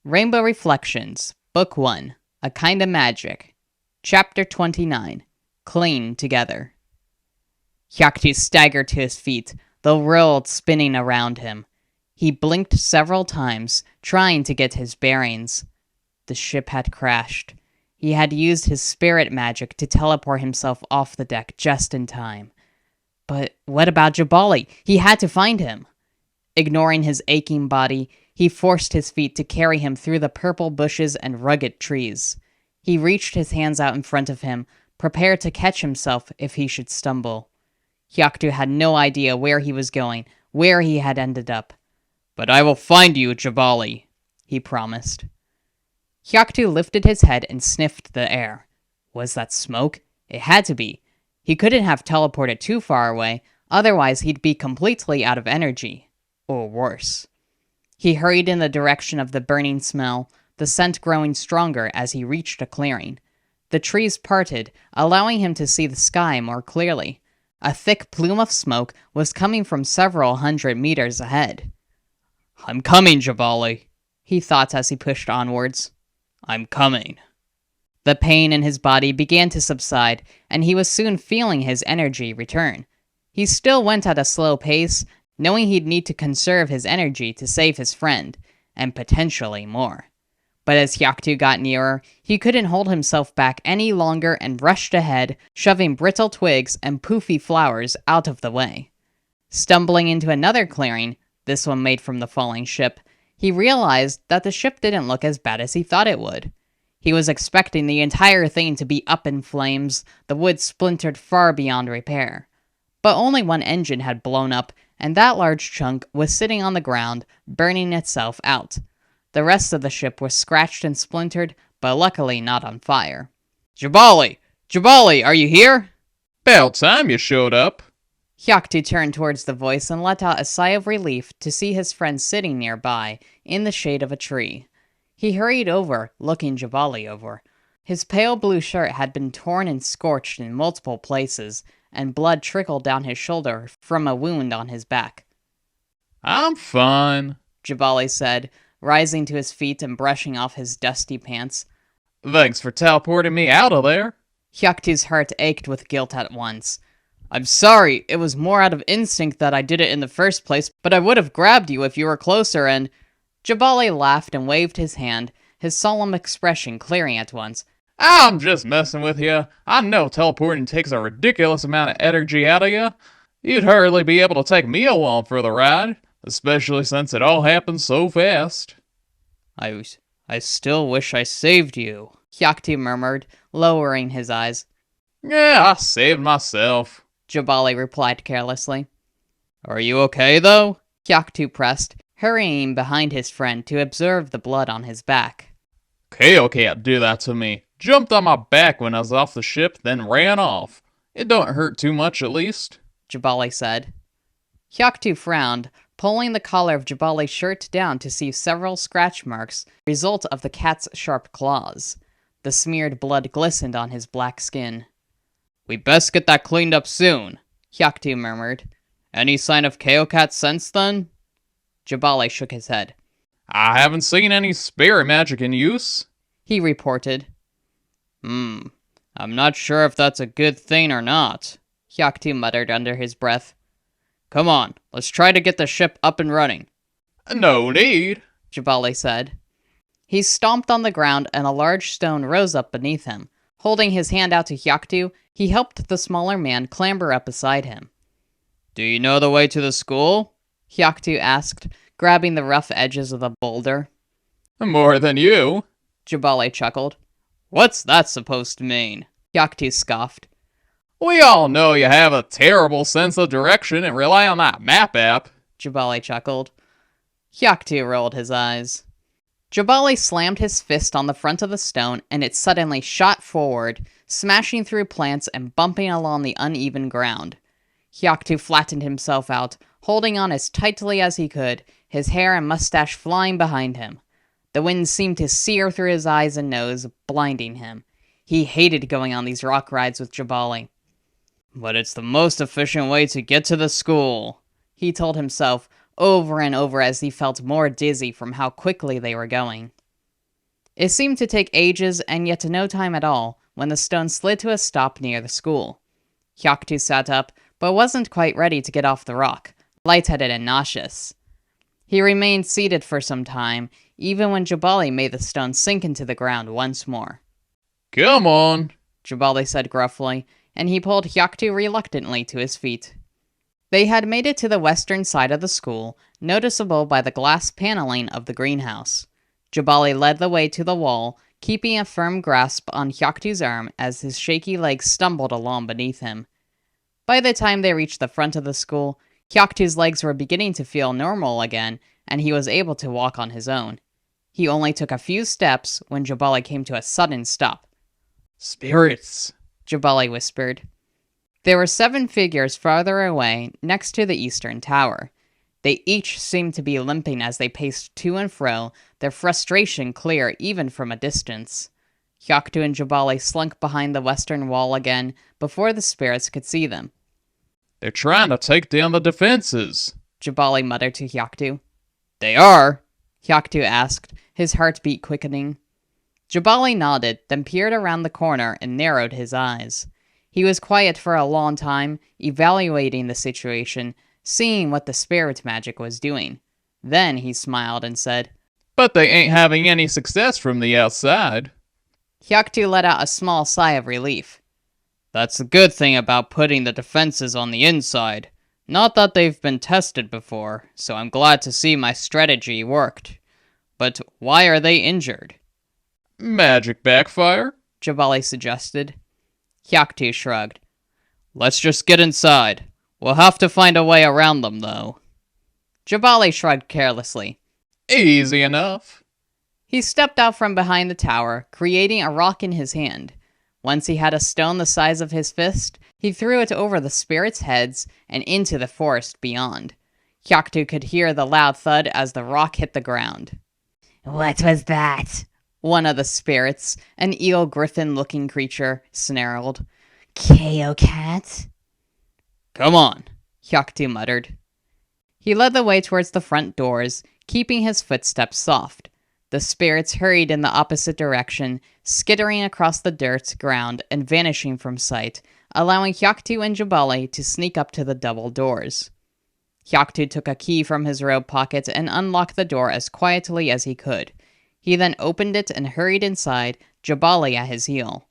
Rainbow Reflections, Book 1, A Kind of Magic, Chapter 29, Cling Together. Hyaktu staggered to his feet, the world spinning around him. He blinked several times, trying to get his bearings. The ship had crashed. He had used his spirit magic to teleport himself off the deck just in time. But what about Jabali? He had to find him. Ignoring his aching body, he forced his feet to carry him through the purple bushes and rugged trees. He reached his hands out in front of him, prepared to catch himself if he should stumble. Hyaktu had no idea where he was going, where he had ended up. "But I will find you, Jabali," he promised. Hyaktu lifted his head and sniffed the air. Was that smoke? It had to be. He couldn't have teleported too far away, otherwise he'd be completely out of energy. Or worse. He hurried in the direction of the burning smell, the scent growing stronger as he reached a clearing. The trees parted, allowing him to see the sky more clearly. A thick plume of smoke was coming from several hundred meters ahead. "I'm coming, Jabali," he thought as he pushed onwards. "I'm coming." The pain in his body began to subside, and he was soon feeling his energy return. He still went at a slow pace, knowing he'd need to conserve his energy to save his friend, and potentially more. But as Hyaktu got nearer, he couldn't hold himself back any longer and rushed ahead, shoving brittle twigs and poofy flowers out of the way. Stumbling into another clearing, this one made from the falling ship, he realized that the ship didn't look as bad as he thought it would. He was expecting the entire thing to be up in flames, the wood splintered far beyond repair. But only one engine had blown up, and that large chunk was sitting on the ground, burning itself out. The rest of the ship was scratched and splintered, but luckily not on fire. "Jabali! Jabali, are you here?" "About time you showed up." Hyaktu turned towards the voice and let out a sigh of relief to see his friend sitting nearby, in the shade of a tree. He hurried over, looking Jabali over. His pale blue shirt had been torn and scorched in multiple places, and blood trickled down his shoulder from a wound on his back. "I'm fine," Jabali said, rising to his feet and brushing off his dusty pants. "Thanks for teleporting me out of there." Hyaktu's heart ached with guilt at once. "I'm sorry, it was more out of instinct that I did it in the first place, but I would have grabbed you if you were closer and—" Jabali laughed and waved his hand, his solemn expression clearing at once. "I'm just messing with you. I know teleporting takes a ridiculous amount of energy out of you. You'd hardly be able to take me along for the ride, especially since it all happened so fast." I still wish I saved you," Hyaktu murmured, lowering his eyes. "Yeah, I saved myself," Jabali replied carelessly. "Are you okay, though?" Hyaktu pressed, hurrying behind his friend to observe the blood on his back. "Kale can't do that to me. Jumped on my back when I was off the ship, then ran off. It don't hurt too much, at least," Jabali said. Hyaktu frowned, pulling the collar of Jabali's shirt down to see several scratch marks, result of the cat's sharp claws. The smeared blood glistened on his black skin. "We best get that cleaned up soon," Hyaktu murmured. "Any sign of Kaokat since then?" Jabali shook his head. "I haven't seen any spirit magic in use," he reported. I'm not sure if that's a good thing or not," Hyaktu muttered under his breath. "Come on, let's try to get the ship up and running." "No need," Jabali said. He stomped on the ground and a large stone rose up beneath him. Holding his hand out to Hyaktu, he helped the smaller man clamber up beside him. "Do you know the way to the school?" Hyaktu asked, grabbing the rough edges of the boulder. "More than you," Jabali chuckled. "What's that supposed to mean?" Hyaktu scoffed. "We all know you have a terrible sense of direction and rely on that map app," Jabali chuckled. Hyaktu rolled his eyes. Jabali slammed his fist on the front of the stone, and it suddenly shot forward, smashing through plants and bumping along the uneven ground. Hyaktu flattened himself out, holding on as tightly as he could, his hair and mustache flying behind him. The wind seemed to sear through his eyes and nose, blinding him. He hated going on these rock rides with Jabali. "But it's the most efficient way to get to the school," he told himself over and over as he felt more dizzy from how quickly they were going. It seemed to take ages and yet no time at all when the stone slid to a stop near the school. Hyaktu sat up, but wasn't quite ready to get off the rock, lightheaded and nauseous. He remained seated for some time, even when Jabali made the stone sink into the ground once more. Come on, Jabali said gruffly, and he pulled Hyaktu reluctantly to his feet. They had made it to the western side of the school, noticeable by the glass paneling of the greenhouse. Jabali led the way to the wall, keeping a firm grasp on Hyaktu's arm as his shaky legs stumbled along beneath him. By the time they reached the front of the school, Hyaktu's legs were beginning to feel normal again, and he was able to walk on his own. He only took a few steps when Jabali came to a sudden stop. Spirits, Jabali whispered. There were 7 figures farther away, next to the eastern tower. They each seemed to be limping as they paced to and fro, their frustration clear even from a distance. Hyaktu and Jabali slunk behind the western wall again before the spirits could see them. They're trying to take down the defenses, Jabali muttered to Hyaktu. They are? Hyaktu asked, his heartbeat quickening. Jabali nodded, then peered around the corner and narrowed his eyes. He was quiet for a long time, evaluating the situation, seeing what the spirit magic was doing. Then he smiled and said, But they ain't having any success from the outside. Hyaktu let out a small sigh of relief. That's the good thing about putting the defenses on the inside. Not that they've been tested before, so I'm glad to see my strategy worked. But why are they injured? Magic backfire? Jabali suggested. Hyaktu shrugged. Let's just get inside. We'll have to find a way around them, though. Jabali shrugged carelessly. Easy enough. He stepped out from behind the tower, creating a rock in his hand. Once he had a stone the size of his fist, he threw it over the spirits' heads and into the forest beyond. Hyaktu could hear the loud thud as the rock hit the ground. What was that? One of the spirits, an eel griffin-looking creature, snarled. Kaokat? Come on, Hyaktu muttered. He led the way towards the front doors, keeping his footsteps soft. The spirits hurried in the opposite direction, skittering across the dirt ground and vanishing from sight, allowing Hyaktu and Jabali to sneak up to the double doors. Hyaktu took a key from his robe pocket and unlocked the door as quietly as he could. He then opened it and hurried inside, Jabali at his heel.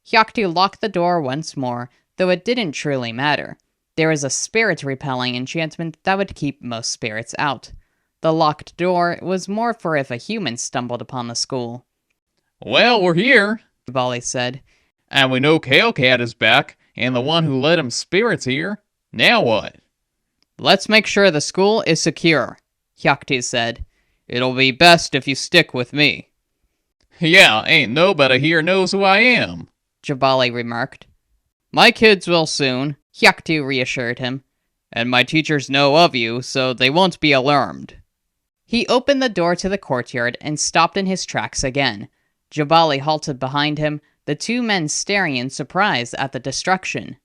Hyaktu locked the door once more, though it didn't truly matter. There was a spirit-repelling enchantment that would keep most spirits out. The locked door was more for if a human stumbled upon the school. Well, we're here, Jabali said. And we know Kaokat is back, and the one who led him spirits here. Now what? Let's make sure the school is secure, Hyaktu said. It'll be best if you stick with me. Yeah, ain't nobody here knows who I am, Jabali remarked. My kids will soon, Hyaktu reassured him. And my teachers know of you, so they won't be alarmed. He opened the door to the courtyard and stopped in his tracks again. Jabali halted behind him, the 2 men staring in surprise at the destruction.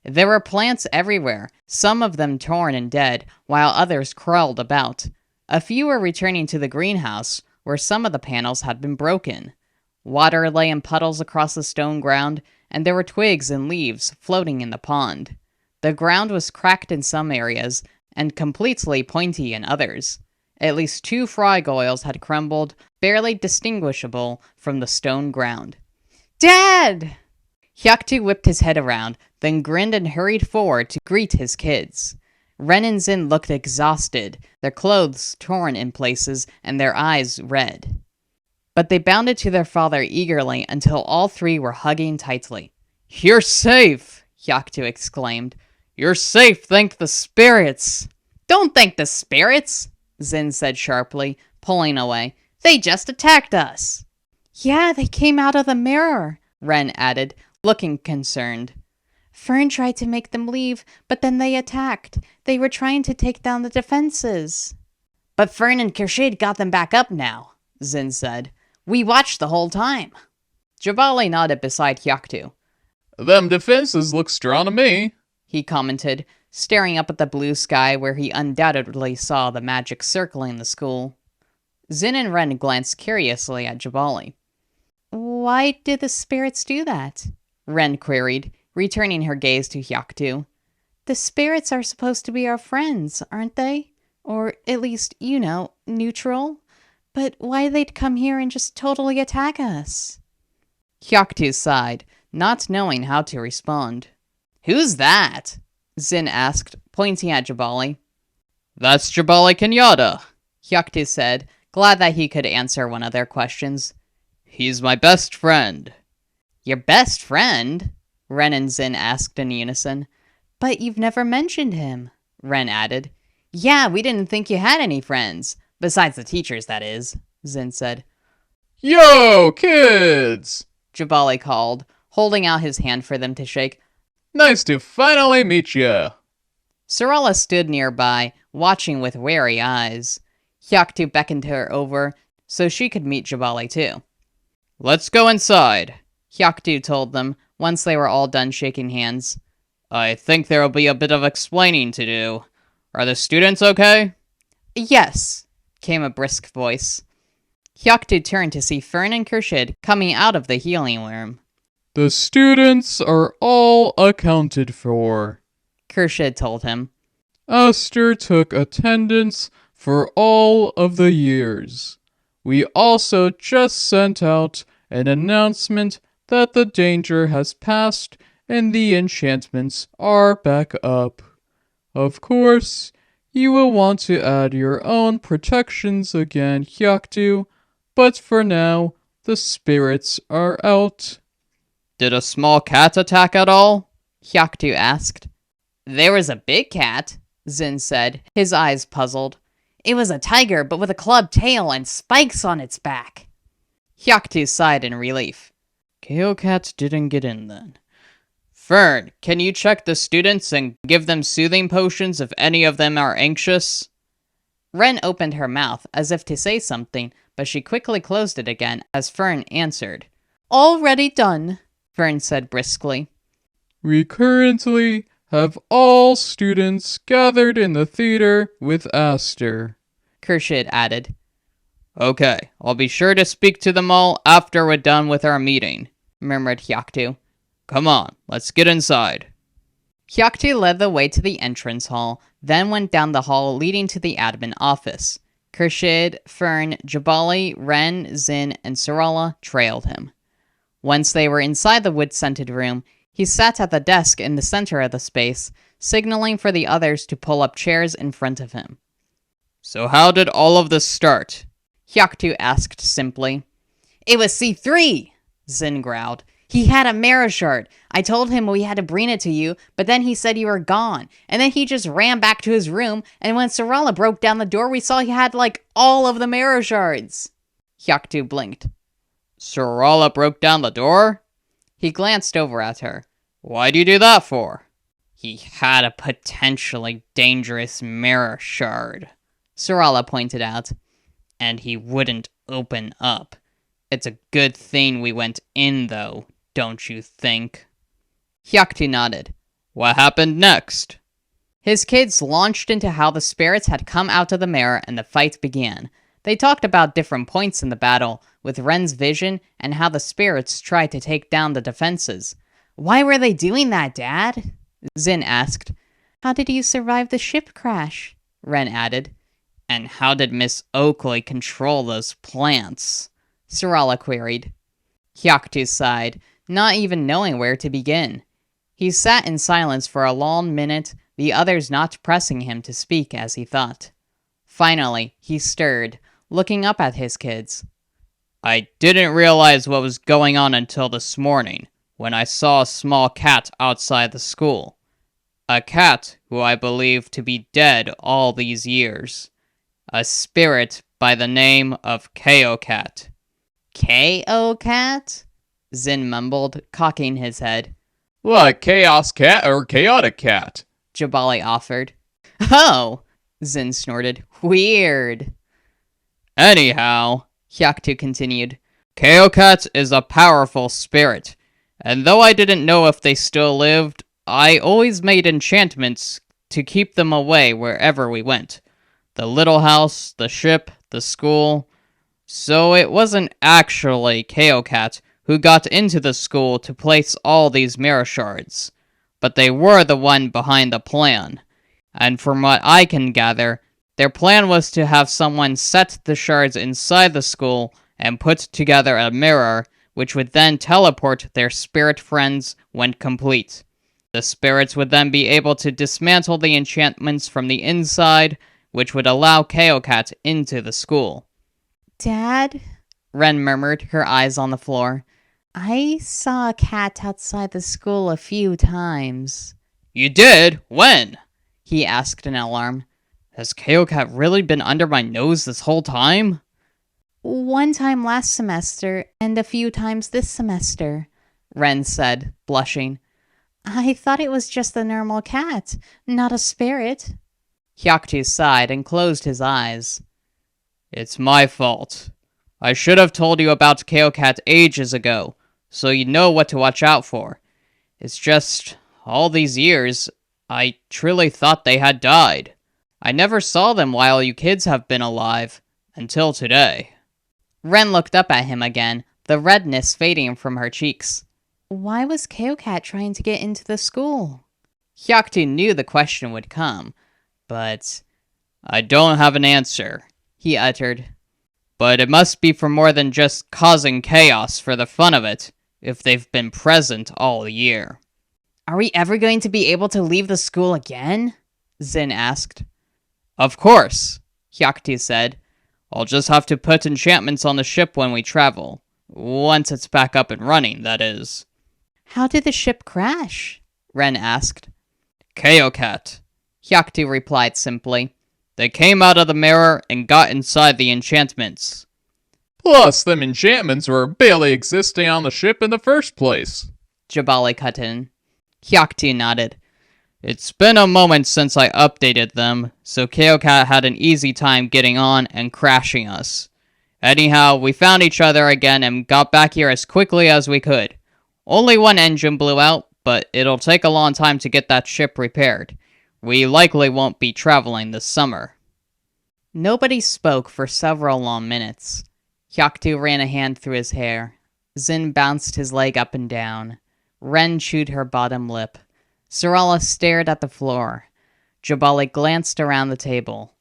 There were plants everywhere, some of them torn and dead, while others crawled about. A few were returning to the greenhouse, where some of the panels had been broken. Water lay in puddles across the stone ground, and there were twigs and leaves floating in the pond. The ground was cracked in some areas, and completely pointy in others. At least 2 frog oils had crumbled, barely distinguishable from the stone ground. Dad! Hyaktu whipped his head around, then grinned and hurried forward to greet his kids. Ren and Zin looked exhausted, their clothes torn in places and their eyes red. But they bounded to their father eagerly until all 3 were hugging tightly. You're safe, Hyaktu exclaimed. You're safe, thank the spirits. Don't thank the spirits, Zin said sharply, pulling away. They just attacked us. Yeah, they came out of the mirror, Ren added, looking concerned. Fern tried to make them leave, but then they attacked. They were trying to take down the defenses. But Fern and Kershid got them back up now, Zin said. We watched the whole time. Jabali nodded beside Hyaktu. Them defenses look strong to me, he commented, staring up at the blue sky where he undoubtedly saw the magic circling the school. Zin and Ren glanced curiously at Jabali. Why did the spirits do that? Ren queried, returning her gaze to Hyaktu. The spirits are supposed to be our friends, aren't they? Or at least, neutral? But why they'd come here and just totally attack us? Hyaktu sighed, not knowing how to respond. Who's that? Zin asked, pointing at Jabali. That's Jabali Kenyatta, Hyaktu said, glad that he could answer one of their questions. He's my best friend. Your best friend? Ren and Zin asked in unison. But you've never mentioned him, Ren added. Yeah, we didn't think you had any friends. Besides the teachers, that is, Zin said. Yo, kids! Jabali called, holding out his hand for them to shake. Nice to finally meet ya. Sarala stood nearby, watching with wary eyes. Hyaktu beckoned her over, so she could meet Jabali too. Let's go inside, Hyaktu told them, once they were all done shaking hands. I think there will be a bit of explaining to do. Are the students okay? Yes, came a brisk voice. Hyaktu turned to see Fern and Khurshid coming out of the healing room. The students are all accounted for, Khurshid told him. Aster took attendance for all of the years. We also just sent out an announcement that the danger has passed and the enchantments are back up. Of course, you will want to add your own protections again, Hyaktu, but for now, the spirits are out. Did a small cat attack at all? Hyaktu asked. There was a big cat, Zin said, his eyes puzzled. It was a tiger, but with a clubbed tail and spikes on its back. Hyaktu sighed in relief. Kaokat didn't get in then. Fern, can you check the students and give them soothing potions if any of them are anxious? Ren opened her mouth as if to say something, but she quickly closed it again as Fern answered. Already done, Fern said briskly. We currently have all students gathered in the theater with Aster, Khurshid added. Okay, I'll be sure to speak to them all after we're done with our meeting, murmured Hyaktu. Come on, let's get inside. Hyaktu led the way to the entrance hall, then went down the hall leading to the admin office. Khurshid, Fern, Jabali, Ren, Zin, and Sarala trailed him. Once they were inside the wood-scented room, he sat at the desk in the center of the space, signaling for the others to pull up chairs in front of him. So how did all of this start? Hyaktu asked simply. It was C3, Zin growled. He had a mirror shard. I told him we had to bring it to you, but then he said you were gone. And then he just ran back to his room, and when Sarala broke down the door, we saw he had, all of the mirror shards. Hyaktu blinked. Sarala broke down the door? He glanced over at her. Why'd you do that for? He had a potentially dangerous mirror shard, Sarala pointed out. And he wouldn't open up. It's a good thing we went in, though, don't you think? Hyaktu nodded. What happened next? His kids launched into how the spirits had come out of the mirror and the fight began. They talked about different points in the battle, with Ren's vision and how the spirits tried to take down the defenses. Why were they doing that, Dad? Zin asked. How did you survive the ship crash? Ren added. And how did Miss Oakley control those plants? Sarala queried. Hyaktu sighed, not even knowing where to begin. He sat in silence for a long minute, the others not pressing him to speak as he thought. Finally, he stirred, looking up at his kids. I didn't realize what was going on until this morning, when I saw a small cat outside the school. A cat who I believe to be dead all these years. A spirit by the name of Kaokat. Kaokat? Zin mumbled, cocking his head. Like Chaos Cat or Chaotic Cat, Jabali offered. Oh, Zin snorted. Weird. Anyhow, Hyaktu continued, Kaokat is a powerful spirit, and though I didn't know if they still lived, I always made enchantments to keep them away wherever we went. The little house, the ship, the school, So it wasn't actually Kaokat who got into the school to place all these mirror shards, but they were the one behind the plan. And from what I can gather, their plan was to have someone set the shards inside the school and put together a mirror, which would then teleport their spirit friends when complete. The spirits would then be able to dismantle the enchantments from the inside, which would allow Kaokat into the school. Dad, Ren murmured, her eyes on the floor. I saw a cat outside the school a few times. You did? When? He asked in alarm. Has Kaokat really been under my nose this whole time? One time last semester, and a few times this semester, Ren said, blushing. I thought it was just a normal cat, not a spirit. Hyaktu sighed and closed his eyes. It's my fault. I should have told you about Kaokat ages ago, so you know what to watch out for. It's just, all these years, I truly thought they had died. I never saw them while you kids have been alive, until today. Ren looked up at him again, the redness fading from her cheeks. Why was Kaokat trying to get into the school? Hyaktu knew the question would come, but I don't have an answer, he uttered. But it must be for more than just causing chaos for the fun of it, if they've been present all year. Are we ever going to be able to leave the school again? Zin asked. Of course, Hyaktu said. I'll just have to put enchantments on the ship when we travel. Once it's back up and running, that is. How did the ship crash? Ren asked. Kaokat, Hyaktu replied simply. They came out of the mirror and got inside the enchantments. Plus, them enchantments were barely existing on the ship in the first place. Jabali cut in. Hyaktu nodded. It's been a moment since I updated them, so Kaokat had an easy time getting on and crashing us. Anyhow, we found each other again and got back here as quickly as we could. Only one engine blew out, but it'll take a long time to get that ship repaired. We likely won't be traveling this summer. Nobody spoke for several long minutes. Hyaktu ran a hand through his hair. Zin bounced his leg up and down. Ren chewed her bottom lip. Sarala stared at the floor. Jabali glanced around the table.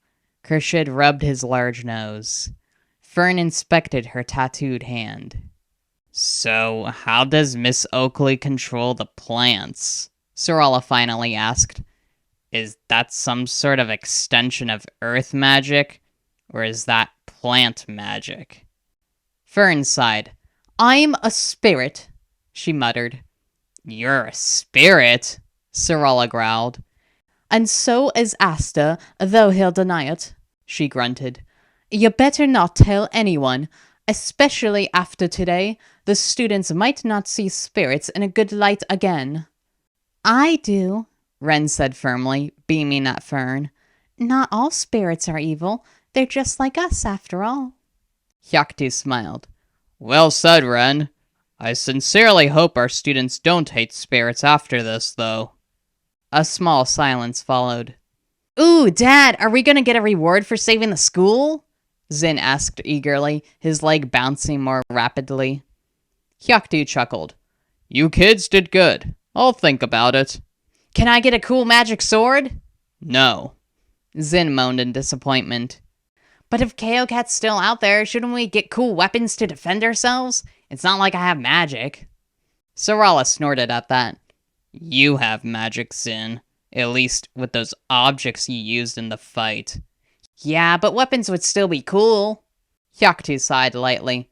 Khurshid rubbed his large nose. Fern inspected her tattooed hand. So, how does Miss Oakley control the plants? Sarala finally asked. Is that some sort of extension of earth magic? Or is that plant magic? Fern sighed. I'm a spirit, she muttered. You're a spirit? Sarala growled. And so is Asta, though he'll deny it, she grunted. You better not tell anyone, especially after today. The students might not see spirits in a good light again. I do, Ren said firmly, beaming at Fern. Not all spirits are evil. They're just like us, after all. Hyaktu smiled. Well said, Ren. I sincerely hope our students don't hate spirits after this, though. A small silence followed. Ooh, Dad, are we gonna get a reward for saving the school? Zin asked eagerly, his leg bouncing more rapidly. Hyaktu chuckled. You kids did good. I'll think about it. Can I get a cool magic sword? No. Zin moaned in disappointment. But if Kaokat's still out there, shouldn't we get cool weapons to defend ourselves? It's not like I have magic. Sarala snorted at that. You have magic, Zin. At least with those objects you used in the fight. Yeah, but weapons would still be cool. Hyaktu sighed lightly.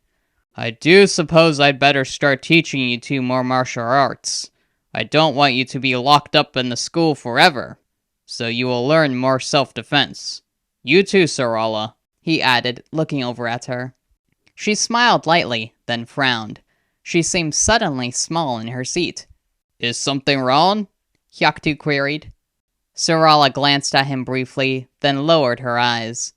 I do suppose I'd better start teaching you two more martial arts. I don't want you to be locked up in the school forever, so you will learn more self-defense. You too, Sarala, he added, looking over at her. She smiled lightly, then frowned. She seemed suddenly small in her seat. Is something wrong? Hyaktu queried. Sarala glanced at him briefly, then lowered her eyes.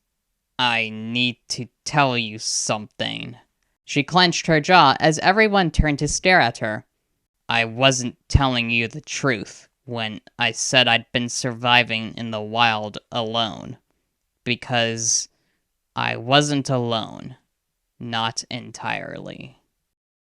I need to tell you something. She clenched her jaw as everyone turned to stare at her. I wasn't telling you the truth when I said I'd been surviving in the wild alone. Because I wasn't alone. Not entirely.